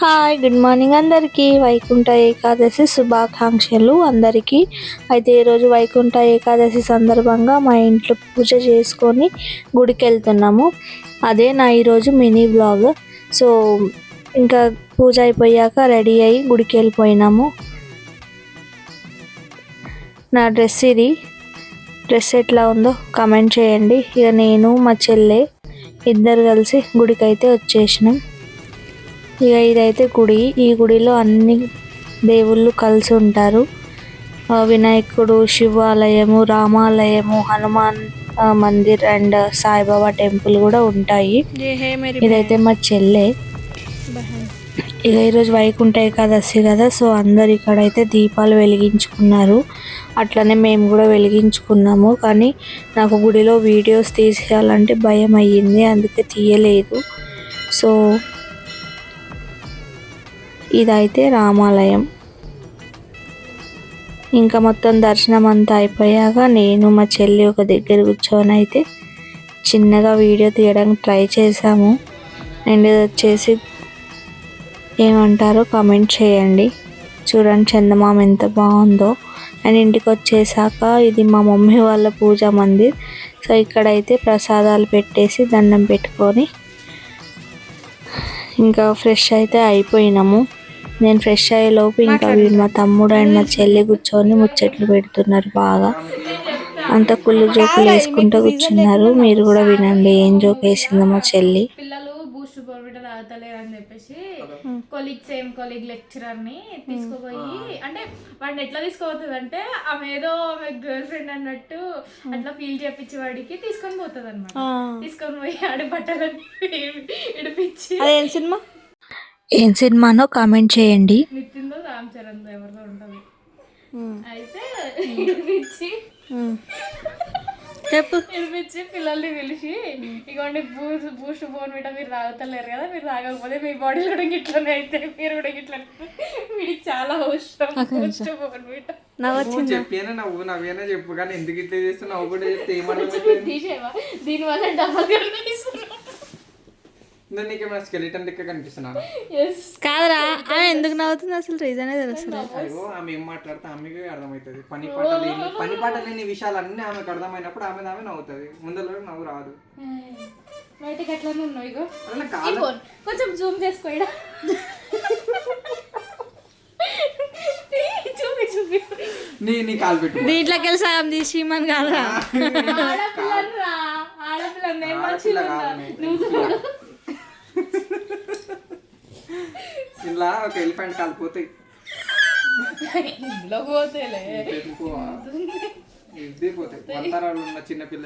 Hi, good morning అందరికీ. వైకుంఠ ఏకాదశి శుభాకాంక్షలు అందరికీ. అయితే ఈరోజు వైకుంఠ ఏకాదశి సందర్భంగా మా ఇంట్లో పూజ చేసుకొని గుడికి వెళ్తున్నాము. అదే నా ఈరోజు మినీ వ్లాగ్. సో ఇంకా పూజ అయిపోయాక రెడీ అయ్యి గుడికి వెళ్ళిపోయినాము. నా డ్రెస్ ఇది. డ్రెస్ ఎట్లా ఉందో కామెంట్ చేయండి. ఇక నేను మా చెల్లె ఇద్దరు కలిసి గుడికి అయితే వచ్చేసినాం. ఇక ఇదైతే గుడి. ఈ గుడిలో అన్ని దేవుళ్ళు కలిసి ఉంటారు. వినాయకుడు, శివాలయము, రామాలయము, హనుమాన్ మందిర్ అండ్ సాయిబాబా టెంపుల్ కూడా ఉంటాయి. ఇదైతే మా చెల్లె. ఇక ఈరోజు వైకుంఠ ఏకాదశి కదా, సో అందరు ఇక్కడైతే దీపాలు వెలిగించుకున్నారు. అట్లనే మేము కూడా వెలిగించుకున్నాము. కానీ నాకు గుడిలో వీడియోస్ తీసేయాలంటే భయం అయ్యింది, అందుకే తీయలేదు. సో ఇదైతే రామాలయం. ఇంకా మొత్తం దర్శనం అంతా అయిపోయాక నేను మా చెల్లి ఒక దగ్గర కూర్చొని అయితే చిన్నగా వీడియో తీయడానికి ట్రై చేసాము. అండ్ వచ్చేసి ఏమంటారో కామెంట్ చేయండి. చూడండి చందమామ ఎంత బాగుందో. అండ్ ఇంటికి వచ్చేసాక ఇది మా మమ్మీ వాళ్ళ పూజా మందిర్. సో ఇక్కడైతే ప్రసాదాలు పెట్టేసి దండం పెట్టుకొని ఇంకా ఫ్రెష్ అయితే అయిపోయినాము. నేను ఫ్రెష్ అయ్యేలోపు ఇంకా వీడు మా తమ్ముడు అండ్ మా చెల్లి కూర్చొని ముచ్చట్లు పెడుతున్నారు. బాగా అంత కుళ్ళు జోకులు వేసుకుంటూ కూర్చున్నారు. మీరు కూడా వినండి ఏం జోక్ వేసిందో మా చెల్లి. పిల్లలు బూస్ట్ బోర్విట తాగుతలేరు అని చెప్పేసి కొలీగ్ లెక్చరర్ ని తీసుకుపోయి, అంటే వాడిని ఎట్లా తీసుకోపోతుంది అంటే ఆమె ఏదో ఆమె గర్ల్ ఫ్రెండ్ అన్నట్టు అట్లా ఫీల్ చేపించి వాడికి తీసుకొని పోతుంది అనమాట. తీసుకొని పోయి ఆడి బట్టలని ఇడిపించి ఏం సినిమానో కామెంట్ చేయండి. నితిన్లో రామ్ చరణ్ ఎవరితో ఉంటుంది అయితే ఇడిపించి ఇడిపించి పిల్లల్ని పిలిచి ఇగోండి బూస్ట్ బోర్న్విటా మీరు తాగుతలేరు కదా, మీరు తాగకపోతే మీ బాడీలో కూడా గిట్లనే అయితే మీరు కూడా గిట్ల వీడికి చాలా అవసరం బూస్ట్ బోర్న్విటా. నవ్వేనా చెప్పు కానీ ఎందుకు ఇట్లా చేస్తే నవ్వు కూడా చెప్తే తీసేవా దీనివల్ల డబల్ కనిపిస్తున్నావు. స్కెలిటన్ లెక్క కనిపిస్తున్నాను కాదరా. ఆమె ఎందుకు నవ్వుతుంది అసలు రీజనే తెలుస్తుంది. అయ్యో ఆమె ఏం మాట్లాడితే ఆమెకి అర్థమవుతుంది. పని పాట లేని విషయాలన్నీ ఆమెకు అర్థమైనప్పుడు ఆమె నవ్వుతుంది. ముందర నవ్వు రాదు. బయటకి ఎట్లానే ఉన్నావు. ఇగో కొంచెం జూమ్ చేసుకో. నీ కాలు పెట్టు. దీంట్లోకి వెళ్ళి సాగం తీసి మన కాదురా. ఇలా ఒక ఎలిఫెంట్ కాలు పోతాయి. ఇందులో పోతేలే ఇది పోతాయి. వంతరాలు ఉన్న చిన్న పిల్ల